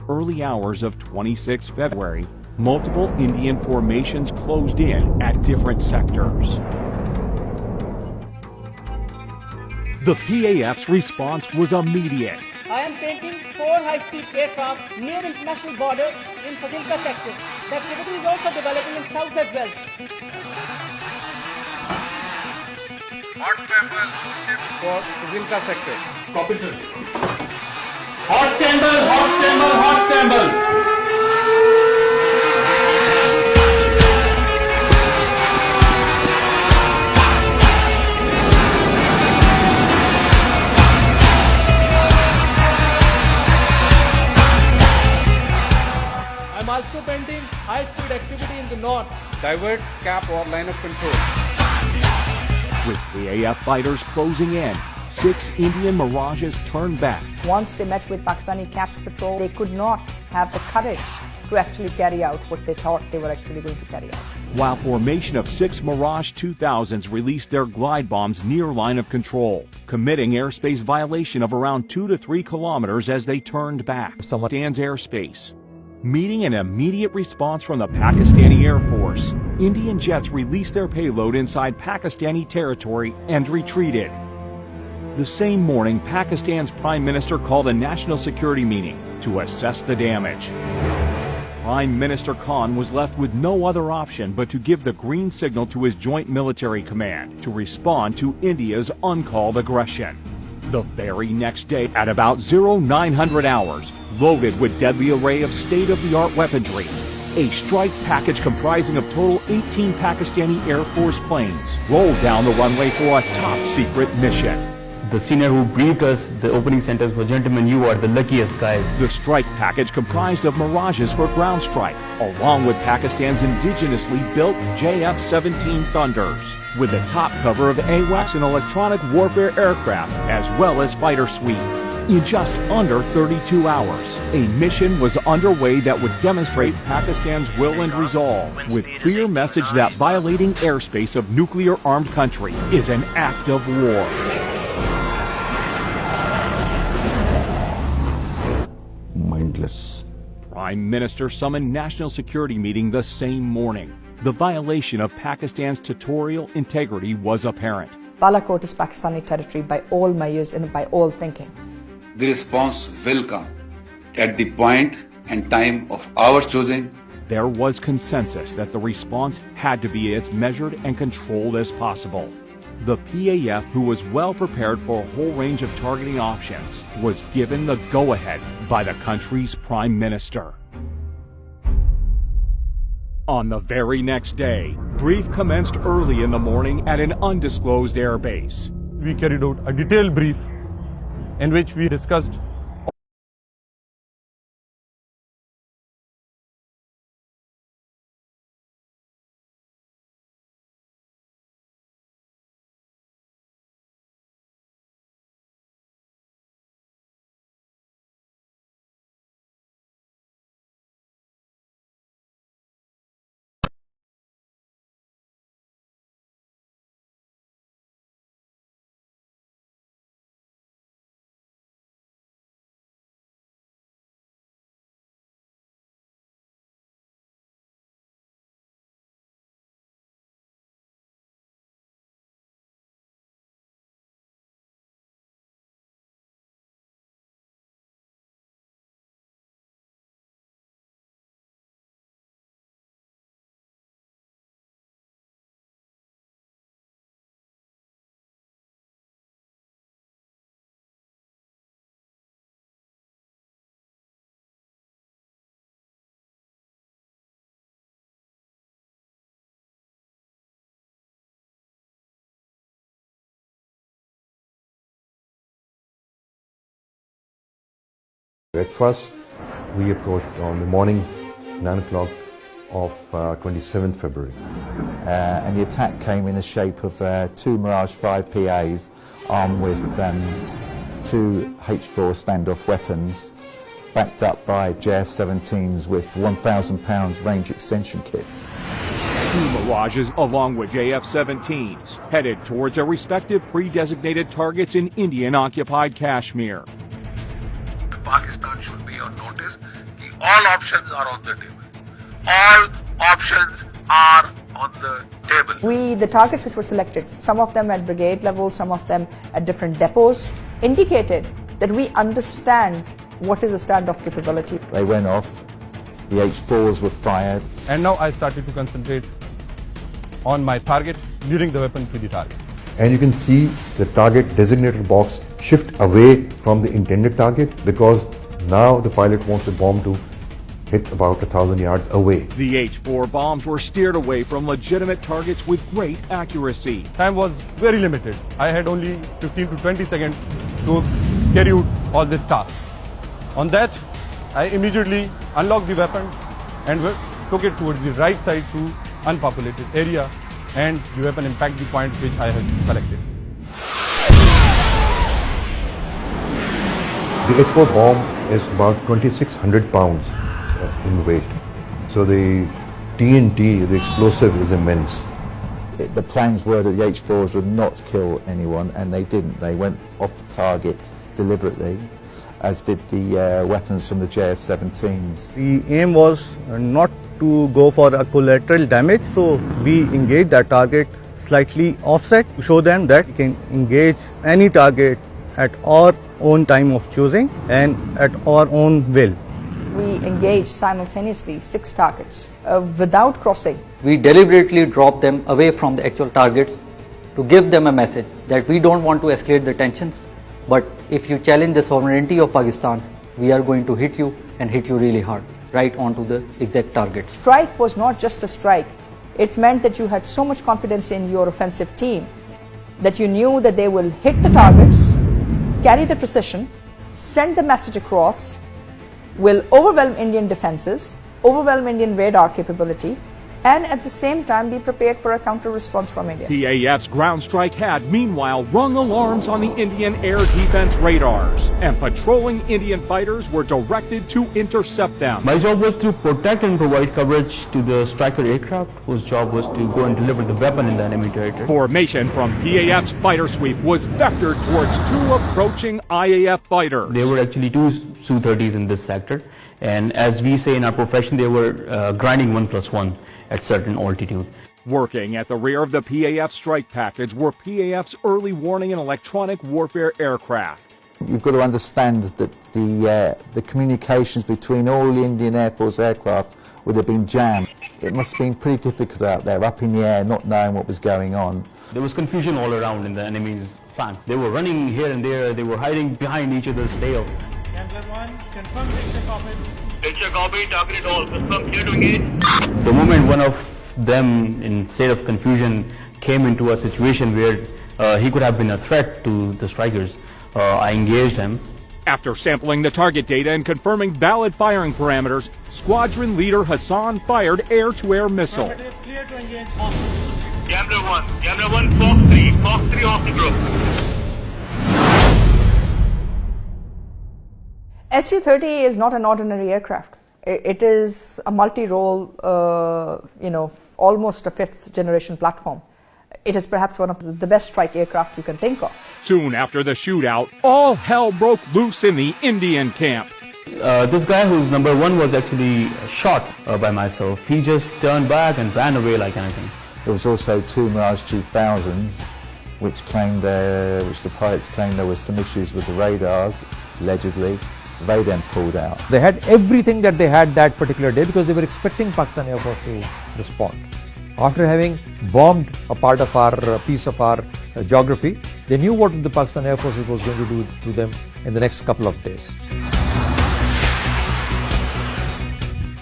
early hours of 26 February, multiple Indian formations closed in at different sectors. The PAF's response was immediate. I am painting 4 high-speed aircraft near international border in Fazilka sector. The activity is also developing in south as well. Hot pepper for Fazilka sector. Copy, sir. Hot scandal, hot scandal, hot scandal. I'm also painting high-speed activity in the north. Divert, cap or line of control. With PAF fighters closing in, 6 Indian Mirages turned back. Once they met with Pakistani CAPS patrol, they could not have the courage to actually carry out what they thought they were actually going to carry out. While formation of 6 Mirage 2000s released their glide bombs near line of control, committing airspace violation of around 2 to 3 kilometers as they turned back. Pakistan's airspace. Meeting an immediate response from the Pakistani Air Force, Indian jets released their payload inside Pakistani territory and retreated. The same morning, Pakistan's Prime Minister called a national security meeting to assess the damage. Prime Minister Khan was left with no other option but to give the green signal to his Joint Military Command to respond to India's uncalled aggression. The very next day, at about 0900 hours, loaded with deadly array of state-of-the-art weaponry, a strike package comprising of total 18 Pakistani Air Force planes rolled down the runway for a top-secret mission. The senior who briefed us, the opening sentence was, "Gentlemen, you are the luckiest guys." The strike package comprised of Mirages for ground strike, along with Pakistan's indigenously built JF-17 Thunders, with the top cover of AWACS and electronic warfare aircraft, as well as fighter suite. In just under 32 hours, a mission was underway that would demonstrate Pakistan's will and resolve, with clear message that violating airspace of nuclear-armed country is an act of war. Mindless. Prime Minister summoned national security meeting the same morning. The violation of Pakistan's territorial integrity was apparent. Balakot is Pakistani territory by all measures and by all thinking. The response will come at the point and time of our choosing. There was consensus that the response had to be as measured and controlled as possible. The PAF, who was well prepared for a whole range of targeting options, was given the go-ahead by the country's Prime Minister. On the very next day, brief commenced early in the morning at an undisclosed airbase. We carried out a detailed brief in which we discussed Breakfast, we approached on the morning 9 o'clock of 27th February. And the attack came in the shape of 2 Mirage 5 PAs armed with 2 H4 standoff weapons, backed up by JF-17s with 1,000 pound range extension kits. 2 Mirages along with JF-17s headed towards their respective pre-designated targets in Indian-occupied Kashmir. Pakistan should be on notice कि all options are on the table. All options are on the table. The targets which were selected, some of them at brigade level, some of them at different depots, indicated that we understand what is a standoff capability. They went off, the H4s were fired. And now I started to concentrate on my target, leading the weapon to the target. And you can see the target designated box shift away from the intended target because now the pilot wants the bomb to hit about 1,000 yards away. The H-4 bombs were steered away from legitimate targets with great accuracy. Time was very limited. I had only 15 to 20 seconds to carry out all this task. On that, I immediately unlocked the weapon and took it towards the right side to unpopulated area, and the weapon impacted the point which I had selected. The H-4 bomb is about 2,600 pounds in weight. So the TNT, the explosive, is immense. The plans were that the H4s would not kill anyone, and they didn't. They went off target deliberately, as did the weapons from the JF-17s. The aim was not to go for a collateral damage, so we engaged that target slightly offset to show them that we can engage any target at our own time of choosing and at our own will. We engaged simultaneously 6 targets without crossing. We deliberately dropped them away from the actual targets to give them a message that we don't want to escalate the tensions, but if you challenge the sovereignty of Pakistan, we are going to hit you and hit you really hard, right onto the exact targets. Strike was not just a strike. It meant that you had so much confidence in your offensive team that you knew that they will hit the targets, carry the precision, send the message across, will overwhelm Indian defenses, overwhelm Indian radar capability, and at the same time be prepared for a counter response from India. PAF's ground strike had, meanwhile, rung alarms on the Indian air defense radars, and patrolling Indian fighters were directed to intercept them. My job was to protect and provide coverage to the striker aircraft, whose job was to go and deliver the weapon in the enemy territory. Formation from PAF's fighter sweep was vectored towards 2 approaching IAF fighters. There were actually 2 Su-30s in this sector, and as we say in our profession, they were grinding 1+1 at certain altitude. Working at the rear of the PAF strike package were PAF's early warning and electronic warfare aircraft. You've got to understand that the communications between all the Indian Air Force aircraft would have been jammed. It must have been pretty difficult out there, up in the air, not knowing what was going on. There was confusion all around in the enemy's flanks. They were running here and there, they were hiding behind each other's tail. Gambler 1, confirm picture copy. Picture copy, target all, confirm, clear to engage. The moment one of them, in state of confusion, came into a situation where he could have been a threat to the strikers, I engaged him. After sampling the target data and confirming valid firing parameters, squadron leader Hassan fired air-to-air missile. Clear to engage on. Gambler 1, Fox 3 off the group. Su-30 is not an ordinary aircraft. It is a multi-role, almost a 5th generation platform. It is perhaps one of the best strike aircraft you can think of. Soon after the shootout, all hell broke loose in the Indian camp. This guy who's number 1 was actually shot by myself. He just turned back and ran away like anything. There was also 2 Mirage 2000s, which the pilots claimed there was some issues with the radars, allegedly. They then pulled out. They had everything that they had that particular day because they were expecting Pakistan Airforce to respond. After having bombed a part of our piece of our geography, they knew what the Pakistan Air Force was going to do to them in the next couple of days.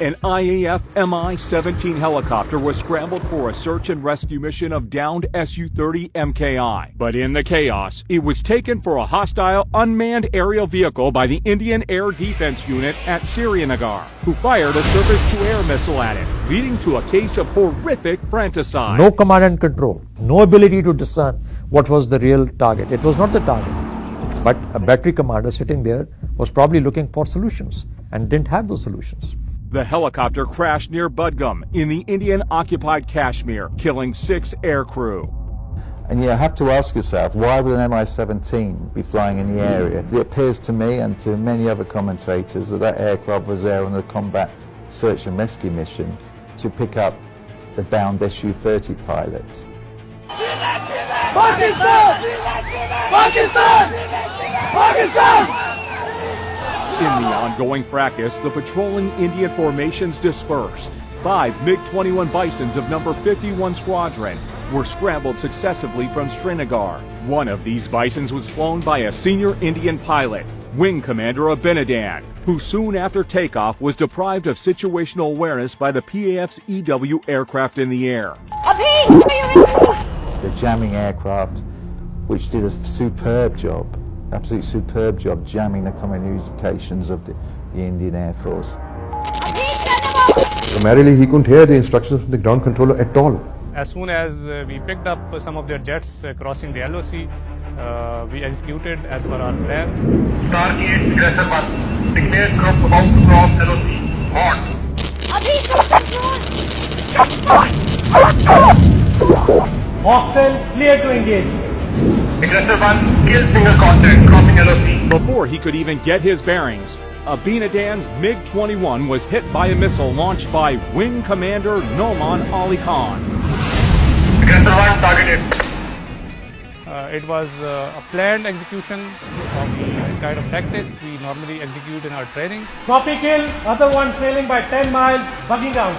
An IAF Mi-17 helicopter was scrambled for a search and rescue mission of downed Su-30 MKI. But in the chaos, it was taken for a hostile unmanned aerial vehicle by the Indian Air Defense Unit at Srinagar, who fired a surface-to-air missile at it, leading to a case of horrific fratricide. No command and control, no ability to discern what was the real target. It was not the target, but a battery commander sitting there was probably looking for solutions and didn't have those solutions. The helicopter crashed near Budgam in the Indian-occupied Kashmir, killing 6 aircrew. And you have to ask yourself, why would an Mi-17 be flying in the area? It appears to me and to many other commentators that that aircraft was there on a combat search and rescue mission to pick up the downed Su-30 pilot. Pakistan! Pakistan! Pakistan! In the ongoing fracas, the patrolling Indian formations dispersed. 5 MiG-21 Bisons of number 51 Squadron were scrambled successively from Srinagar. One of these Bisons was flown by a senior Indian pilot, Wing Commander Abinadan, who soon after takeoff was deprived of situational awareness by the PAF's EW aircraft in the air. The jamming aircraft, which did a superb job, absolutely superb job jamming the communications of the Indian Air Force. Primarily, he couldn't hear the instructions from the ground controller at all. As soon as we picked up some of their jets crossing the LOC, we executed as per our plan. Target aggressor 1. Declared group about to cross LOC. On. Hostile clear to engage. Aggressor 1 kill single contact crossing LOC. Before he could even get his bearings, Abinadan's MiG-21 was hit by a missile launched by Wing Commander Noman Ali Khan. Aggressor 1 targeted. It was a planned execution of the kind of tactics we normally execute in our training. Copy kill, other one trailing by 10 miles, bugging out.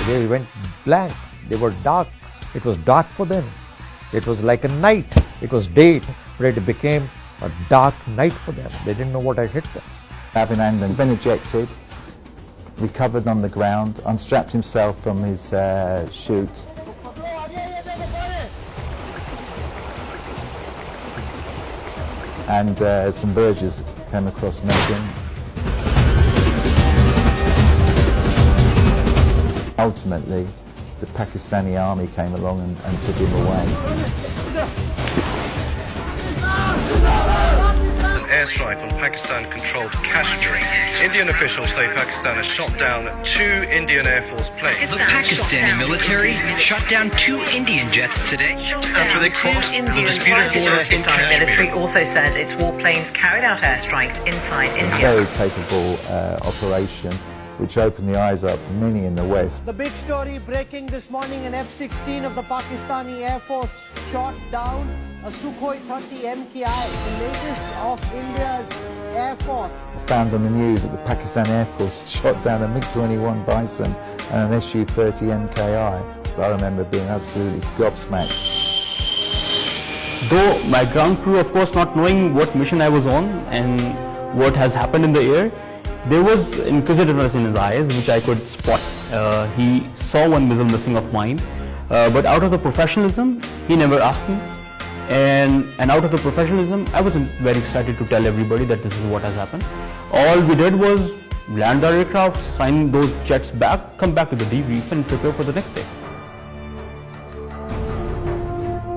They went blank. They were dark. It was dark for them. It was like a night. It was day, but it became a dark night for them. They didn't know what had hit them. Abinadan had been ejected, recovered on the ground, unstrapped himself from his chute. And some Burgess came across Megan. Ultimately, the Pakistani army came along and took him away. An airstrike on Pakistan-controlled Kashmir. Indian officials say Pakistan has shot down 2 Indian Air Force planes. The Pakistani military shot down 2 Indian jets today after they crossed the disputed border in Kashmir. Military also says its warplanes carried out airstrikes inside India. A very capable operation, which opened the eyes up many in the West. The big story breaking this morning, an F-16 of the Pakistani Air Force shot down a Sukhoi 30 MKI, the latest of India's Air Force. Found on the news that the Pakistan Air Force shot down a MiG-21 Bison and an Su-30 MKI. So I remember being absolutely gobsmacked. Though my ground crew, of course, not knowing what mission I was on and what has happened in the air, there was inquisitiveness in his eyes, which I could spot. He saw one missile missing of mine, but out of the professionalism, he never asked me. And out of the professionalism, I wasn't very excited to tell everybody that this is what has happened. All we did was land our aircraft, sign those jets back, come back to the debrief and prepare for the next day.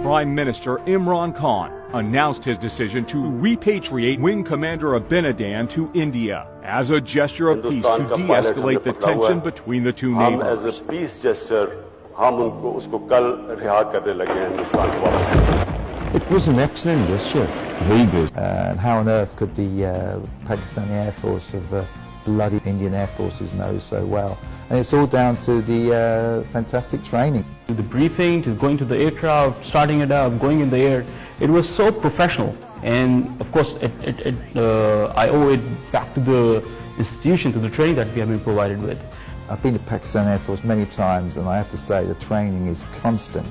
Prime Minister Imran Khan announced his decision to repatriate Wing Commander Abinadan to India as a gesture of peace to de-escalate the tension between the two neighbors. As a peace gesture, हम उसको कल रिहा करने लगे हैं हिंदुस्तान को वापस. It was an excellent gesture, very good. And how on earth could the Pakistani Air Force of bloody Indian Air Forces know so well? And it's all down to the fantastic training. To the briefing, to going to the aircraft, starting it up, going in the air, it was so professional. And of course, I owe it back to the institution, to the training that we have been provided with. I've been to Pakistan Air Force many times, and I have to say the training is constant.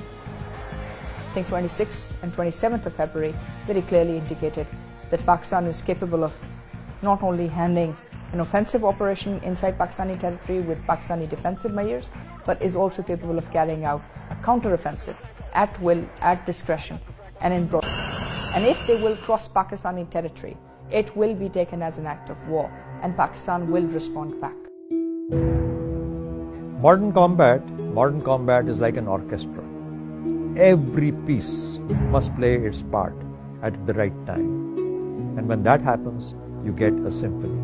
I think 26th and 27th of February very clearly indicated that Pakistan is capable of not only handling an offensive operation inside Pakistani territory with Pakistani defensive measures, but is also capable of carrying out a counter-offensive at will, at discretion, and in broad. And if they will cross Pakistani territory, it will be taken as an act of war, and Pakistan will respond back. Modern combat is like an orchestra. Every piece must play its part at the right time. And when that happens, you get a symphony.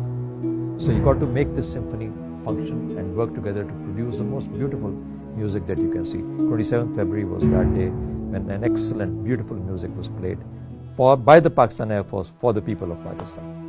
So you got to make this symphony function and work together to produce the most beautiful music that you can see. 27th February was that day when an excellent, beautiful music was played by the Pakistan Air Force for the people of Pakistan.